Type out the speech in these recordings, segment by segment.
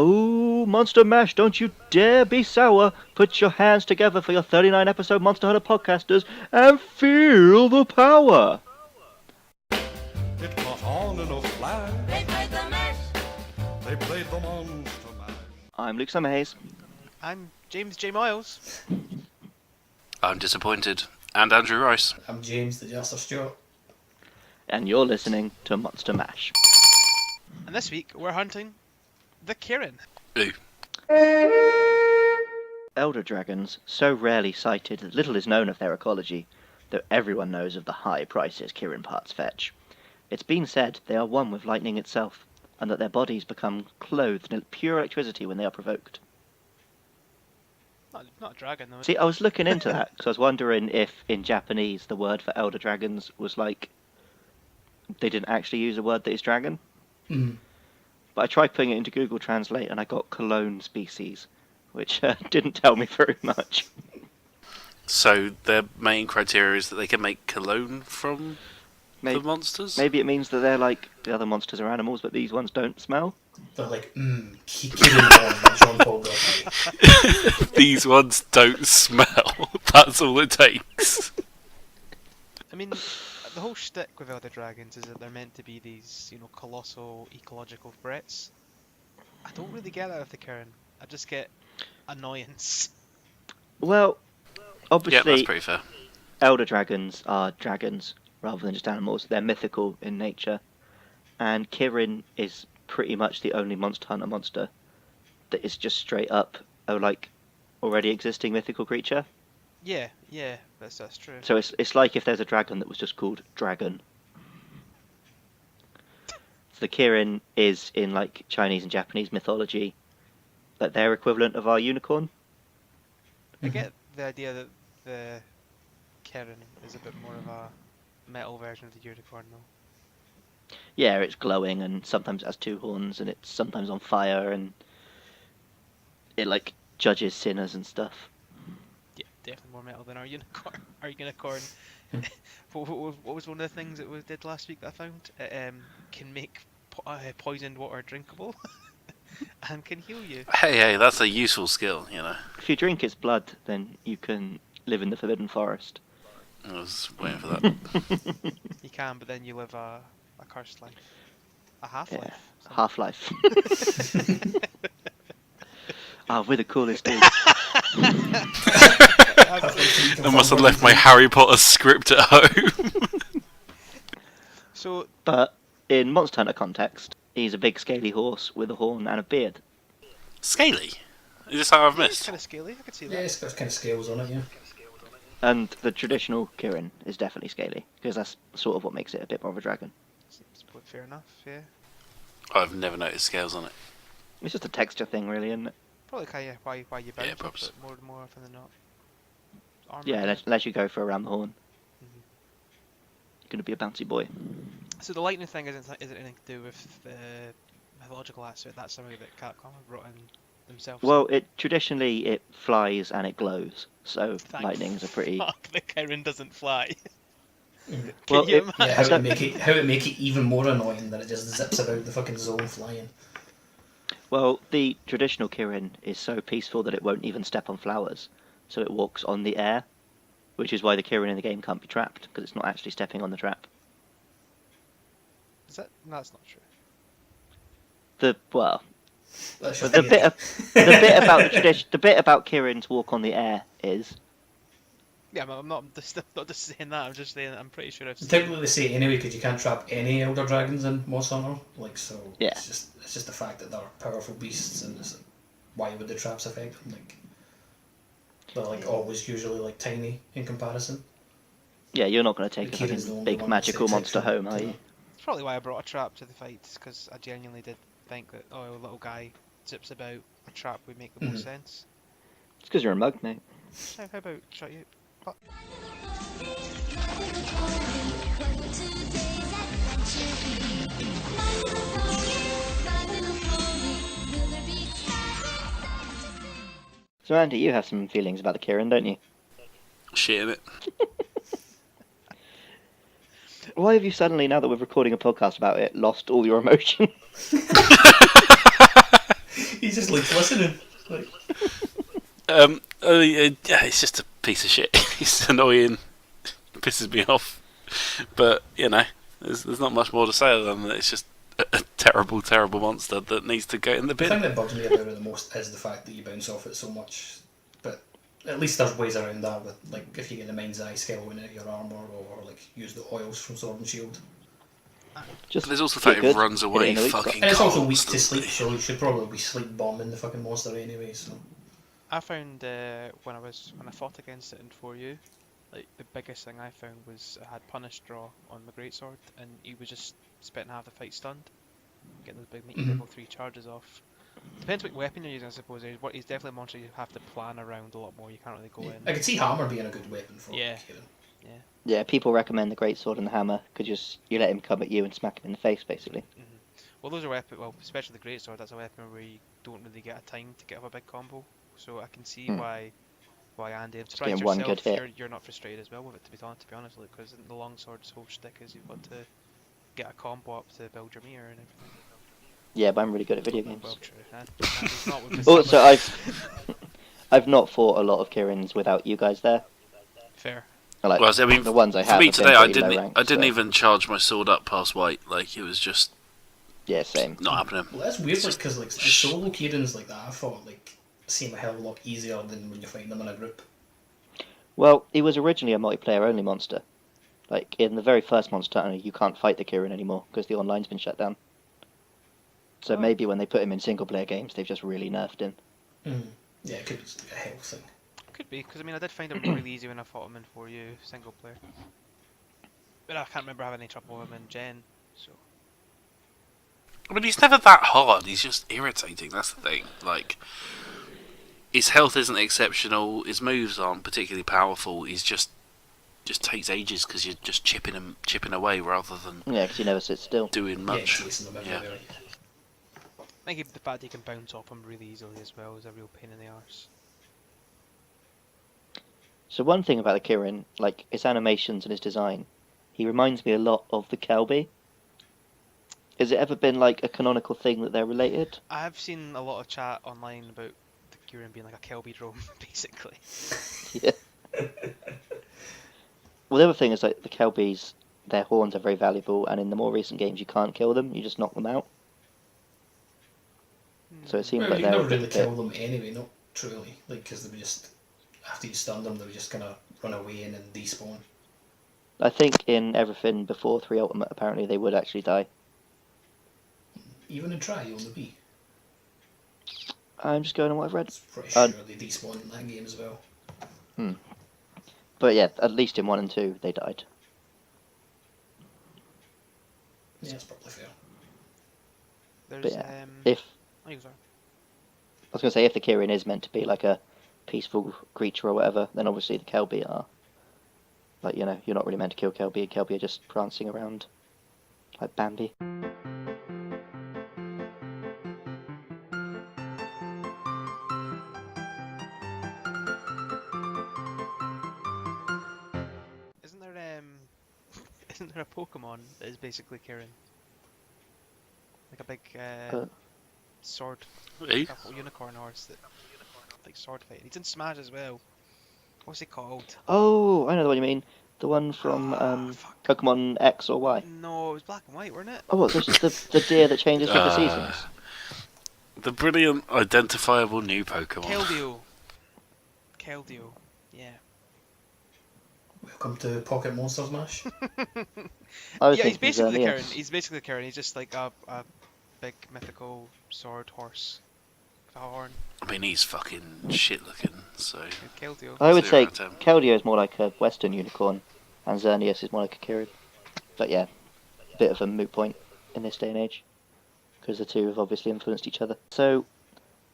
Oh, Monster Mash, don't you dare be sour. Put your hands together for your 39-episode Monster Hunter podcasters and feel the power. It caught on in a flash. They played the mash. They played the Monster Mash. I'm Luke Summerhays. I'm James J. Miles. I'm Disappointed. And Andrew Rice. I'm James, the Jester Stewart. And you're listening to Monster Mash. And this week we're hunting the Kirin. Ooh. Elder dragons, so rarely sighted that little is known of their ecology, though everyone knows of the high prices Kirin parts fetch. It's been said they are one with lightning itself, and that their bodies become clothed in pure electricity when they are provoked. Not a dragon though. See, I was looking into that, because I was wondering if in Japanese the word for elder dragons was like, they didn't actually use a word that is dragon. Mm. But I tried putting it into Google Translate and I got cologne species, which didn't tell me very much. So their main criteria is that they can make cologne from the monsters? Maybe it means that they're like, the other monsters are animals, but these ones don't smell. They're like, Kirin like John Paul Gottlieb. These ones don't smell. That's all it takes. I mean, the whole shtick with elder dragons is that they're meant to be these, colossal ecological threats. I don't really get that with the Kirin. I just get annoyance. Well, Yeah, obviously, that's pretty fair. elder dragons are dragons rather than just animals. They're mythical in nature. And Kirin is pretty much the only Monster Hunter monster that is just straight up a already existing mythical creature. Yeah, that's true. So it's like if there's a dragon that was just called Dragon. So the Kirin is in like Chinese and Japanese mythology, like their equivalent of our unicorn. I get the idea that the Kirin is a bit more of a metal version of the unicorn though. Yeah, it's glowing and sometimes it has two horns and it's sometimes on fire and it like judges sinners and stuff. Yeah, definitely more metal than our unicorn. Our unicorn. what was one of the things that we did last week that I found? It can make poisoned water drinkable and can heal you. Hey, that's a useful skill, If you drink its blood, then you can live in the Forbidden Forest. I was waiting for that. You can, but then you live a cursed life. A half-life. Yeah, Half-Life. We're the coolest dudes. I must have left my Harry Potter script at home. So, But in Monster Hunter context, he's a big scaly horse with a horn and a beard. Scaly? Is this how I've yeah, it's missed? kind of scaly. I could see Yeah, that. it's got kind of scales on it, yeah. And the traditional Kirin is definitely scaly, because that's sort of what makes it a bit more of a dragon. Seems probably fair enough. Yeah. I've never noticed scales on it. It's just a texture thing, really, isn't it? Probably kind of why you bounce props. it, but more often than not. Armor Yeah, does. unless you go for around the horn. Mhm. You're going to be a bouncy boy. So the lightning thing isn't anything to do with the mythological aspect. That's something that Capcom have brought in themselves. Well, traditionally it flies and it glows, so Thank lightnings are pretty... Fuck, the Kirin doesn't fly. Mm. Well, Can you it- imagine? Yeah, how it make it even more annoying that it just zips about the fucking zone flying. Well, the traditional Kirin is so peaceful that it won't even step on flowers, so it walks on the air, which is why the Kirin in the game can't be trapped, because it's not actually stepping on the trap. Is that? No, that's not true. That's The your bit about the tradition, the bit about Kirin's walk on the air is Yeah, I'm not just saying that. I'm just saying that I'm pretty sure I've seen. Technically they say anyway because you can't trap any elder dragons in Monster Hunter. Yeah. It's just the fact that they're powerful beasts and it's, why would the traps affect them? They're always usually tiny in comparison. yeah. You're not going to take The a Kirin's the fucking only big one that magical sticks monster out home, from- are you? It's probably why I brought a trap to the fight, because I genuinely did think that a little guy zips about, a trap would make the most sense. It's because you're a mug, mate. So how about shut you? So Andy, you have some feelings about the Kirin, don't you? Shit in it. Why have you suddenly, now that we're recording a podcast about it, lost all your emotion? He's just like listening. Like, yeah, it's just a piece of shit. It's annoying. It pisses me off. But, you know, there's not much more to say other than that it's just a terrible, terrible monster that needs to go in the the thing bin. that bugs me about it the most is the fact that you bounce off it so much. But at least there's ways around that with, like, if you get the mind's eye skeleton into your armour or like use the oils from Sword and Shield. Just But there's also the fact get it good, runs hit it away in the weak spot. fucking And it's also weak to constantly. sleep, so you should probably be sleep bombing the fucking monster anyway, so... I found when I fought against it in 4U, like the biggest thing I found was I had punish draw on my greatsword, and he was just spending half the fight stunned, getting those big meaty level 3 charges off. Depends what weapon you're using, I suppose. He's definitely a monster you have to plan around a lot more. You can't really go in. I could see hammer being a good weapon for Yeah. Kirin. Yeah, people recommend the greatsword and the hammer because you let him come at you and smack him in the face, basically. Well, those are weapons. Well, especially the greatsword. That's a weapon where you don't really get a time to get up a big combo. So I can see why Andy. I'm surprised getting one yourself. good hit. You're not frustrated as well with it. To be honest, because the longsword's whole shtick is you've got to get a combo up to build your meter and everything. Yeah, but I'm really good at video games. Well, true. Andy's not with this Also, summer. I've not fought a lot of Kirins without you guys there. Fair. Like, Well, I mean, the ones I for have me have been today, I pretty low didn't. ranked, I didn't so- even charge my sword up past white. Like it was just Yeah, same. not happening. Well, that's weird, because like, the solo Kirins like that, I thought, like, seem a hell of a lot easier than when you're fighting them in a group. Well, he was originally a multiplayer-only monster. Like, in the very first Monster Hunter, you can't fight the Kirin anymore because the online's been shut down. So Oh. maybe when they put him in single-player games, they've just really nerfed him. Yeah, it could be just like a health thing. Could be, because I mean, I did find him really easy when I fought him in 4U single player. But I can't remember having any trouble with him in Gen, so. I mean, he's never that hard. He's just irritating. That's the thing. Like, his health isn't exceptional. His moves aren't particularly powerful. He's just takes ages because you're just chipping away rather than Yeah, because he never sits still. doing Yeah, much. chasing them Yeah. everywhere. I think the fact he can bounce off him really easily as well is a real pain in the arse. So one thing about the Kirin, like his animations and his design, he reminds me a lot of the Kelby. Has it ever been like a canonical thing that they're related? I've seen a lot of chat online about the Kirin being like a Kelby drone, basically. Yeah. Well, the other thing is like the Kelbys, their horns are very valuable, and in the more recent games you can't kill them, you just knock them out. So it seems Well, like you they're never a really bit kill them anyway, not truly. Like, because they would just, after you stun them, they would just kind of run away and then despawn. I think in everything before 3 Ultimate, apparently they would actually die. Even in try, you only be. I'm just going on what I've read. It's pretty Uh, sure they despawn in that game as well. But yeah, at least in 1 and 2 they died. Yeah, that's probably fair. There's, But yeah, Oh, you sorry. I was going to say, if the Kirin is meant to be like a peaceful creature or whatever, then obviously the Kelby are. Like, you know, you're not really meant to kill Kelby. Kelby are just prancing around like Bambi. Isn't there isn't there a Pokemon that is basically Kirin? Like a big sword, Eh? a unicorn horse that like sword fight. He's in Smash as well. What's he called? Oh, I know the one you mean. The one from Fuck. Pokemon X or Y. No, it was black and white, wasn't it? Oh, what? The deer that changes with the seasons. The brilliant identifiable new Pokemon. Keldeo. Yeah. Welcome to Pocket Monsters Mash. I was Yeah, he's thinking basically Xerneas. Kirin. He's basically Kirin. He's just like a big mythical sword horse with a horn. I mean, he's fucking shit looking. So Keldeo. I would say 0 out of 10. Keldeo is more like a Western unicorn, and Xerneas is more like a Kirin. But yeah, a bit of a moot point in this day and age, because the two have obviously influenced each other. So,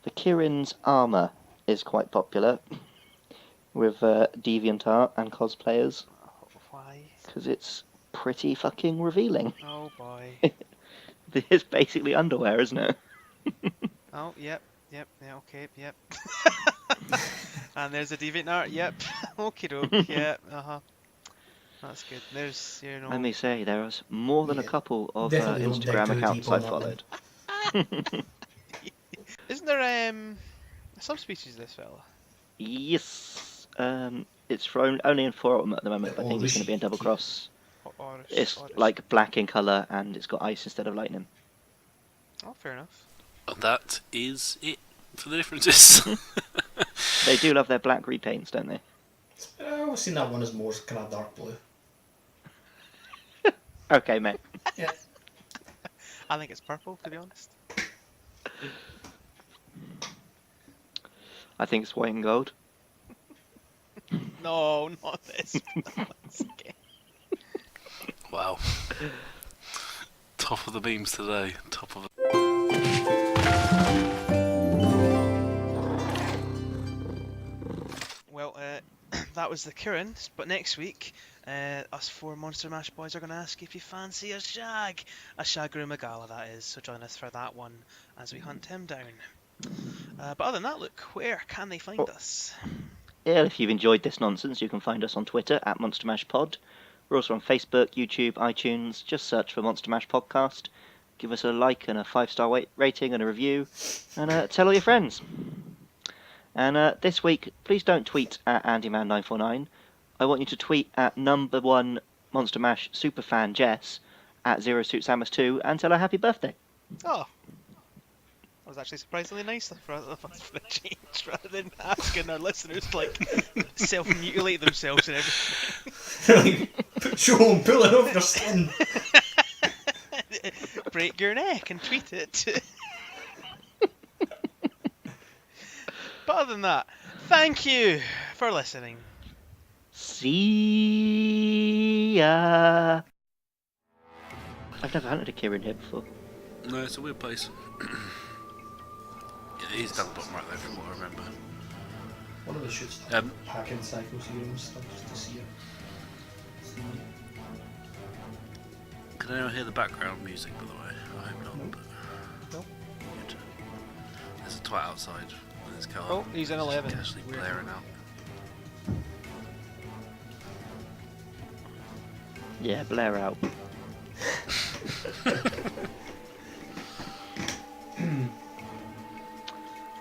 the Kirin's armour is quite popular with DeviantArt and cosplayers, Why? because it's pretty fucking revealing. Oh boy. It's basically underwear, isn't it? Oh, yep, yeah, okay, yep. And there's a DeviantArt, yep. Okie doke, yep, That's good. There's, you know. Let me say, there was more than a Yeah, couple of definitely don't dig Instagram too accounts deep on I that followed. Isn't there a subspecies of this fella? Yes. It's for only in 4 at the moment, but I Oh, think it's going to be in double Rishi. cross. Or It's like black in colour and it's got ice instead of lightning. Oh, fair enough. And that is it for the differences. They do love their black repaints, don't they? I've seen that one as more kind of dark blue. Okay, mate. Yeah. I think it's purple, to be honest. I think it's white and gold. No, not this. Okay. Wow. Top of the beams today. Top of the... Well, that was the Kirin, but next week, us 4 Monster Mash boys are going to ask if you fancy a Shagru Magala, that is. So join us for that one as we hunt him down. But other than that, look, where can they find us? Yeah, if you've enjoyed this nonsense, you can find us on Twitter at Monster Mash Pod. We're also on Facebook, YouTube, iTunes. Just search for Monster Mash Podcast. Give us a like and a 5-star rating and a review. And tell all your friends. And this week, please don't tweet at AndyMan949. I want you to tweet at #1 Monster Mash superfan Jess at ZeroSuitSamus2 and tell her happy birthday. Oh, that was actually surprisingly nice for a change, rather than asking our listeners to self-mutilate themselves and everything. Show them pulling off your skin. Break your neck and tweet it. But other than that, thank you for listening. See ya. I've never hunted a Kirin here before. No, it's a weird place. Yeah, he's down the bottom right there from what I remember. One of the shoots pack in cycles here and stuff just to see it. Can anyone hear the background music, by the way? I hope not. Nope. But... Nope. Good. There's a twat outside with his car. Oh, he's in 11. Casually Weird. blaring out. Yeah, Blair out.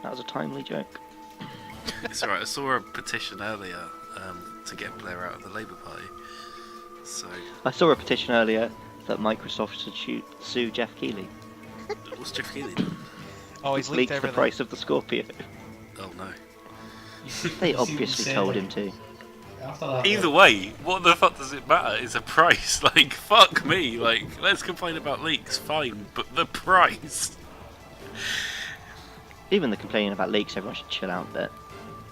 That was a timely joke. It's alright, I saw a petition earlier to get Blair out of the Labour Party. So, I saw a petition earlier that Microsoft should sue Jeff Keighley. what's Jeff Qilin done? Oh, he's Leaked leaked the everything. price of the Scorpio. Oh no. They You see what obviously he told said, him to. After that, Either way, what the fuck does it matter? It's a price. Like, fuck me. Like, let's complain about leaks, fine, but the price. Even the complaining about leaks, everyone should chill out a bit.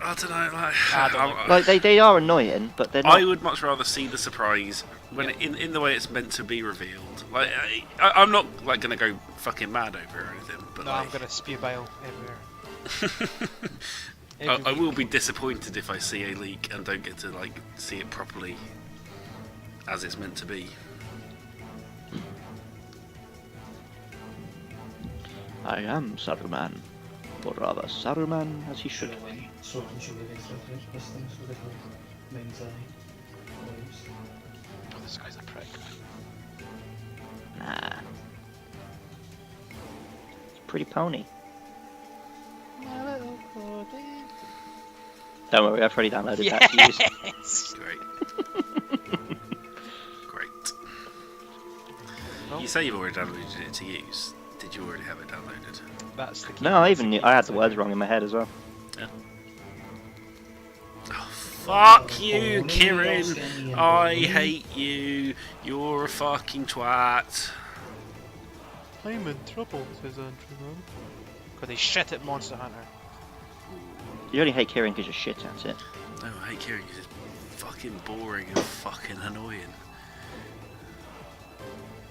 I don't know. Like, I don't know. Like they are annoying, but they're not. I would much rather see the surprise when in the way it's meant to be revealed. Like, I'm not like gonna go fucking mad over it or anything, but No, like, I'm gonna spew bile everywhere. I will be disappointed if I see a leak and don't get to like see it properly as it's meant to be. I am Saruman, or rather Saruman as he should be. So can show the extra this thing so they can mind's eye. Oh, this guy's a prick. Nah. It's a pretty pony. My little pony. Don't worry, I've already downloaded that to use. Yes. Great. Great. Well, You say you've already downloaded it to use. Did you already have it downloaded? that's the key. No, I even knew, I had the words wrong in my head as well. Oh, fuck you, Kirin! I hate you. You're a fucking twat. I'm in trouble, says Andrew. Because they shit at Monster Hunter. You only hate Kirin because you're shit at it. No, I hate Kirin because it's fucking boring and fucking annoying.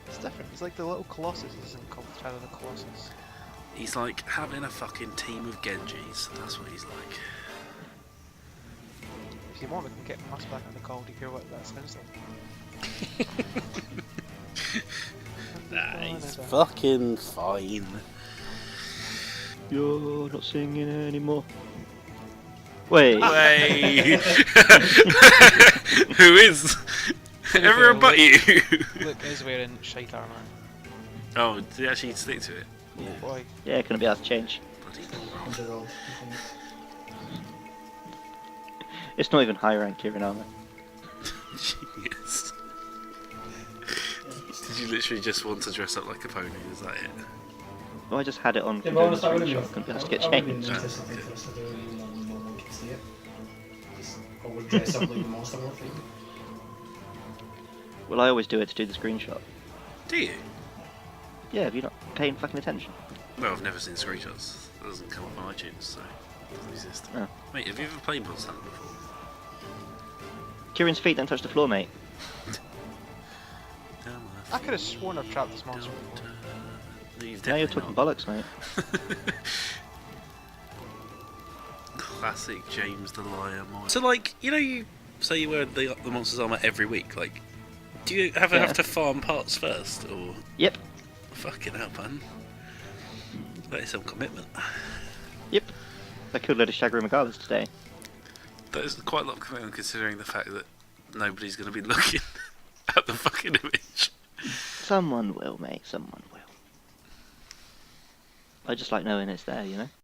It's different. It's like the little Colossus isn't called Shadow of the Colossus. He's like having a fucking team of Genjis. That's what he's like. If you want, we can get us back on the call to hear what that sounds like. Nah, he's fucking fine. You're not singing anymore. Wait. Wait. Who is? Everyone but you. Luke is wearing shite armour. Oh, did he actually stick to it? Oh boy. Yeah, gonna be able to change. Bloody bloody moron. 100 odd components. It's not even high rank Kirin armor. Genius. Did you literally just want to dress up like a pony? Is that it? Well, I just had it on Yeah, for but the honest, I would have screenshot. been, Couldn't be asked to get I would have been changed. interested for us to do it even though no one can see it. Just always dress up like the monster war thing. Well, I always do it to do the screenshot. Do you? Yeah, have you not paying fucking attention? Well, I've never seen screenshots. It doesn't come up on iTunes, so it doesn't exist. Oh. Mate, have you ever played Monster Hunter before? Kirin's feet don't touch the floor, mate. I could have sworn I've trapped this monster before. Now you're talking bollocks, mate. Classic James the Liar mod. So, like, you say you wear the monster's armor every week. Like, do you have to farm parts first, or? Yep. Fucking hell, man. That is some commitment. Yep. I killed a load of Shaggy Magalas today. That is quite a lot of commitment considering the fact that nobody's going to be looking at the fucking image. Someone will, mate. Someone will. I just like knowing it's there, you know?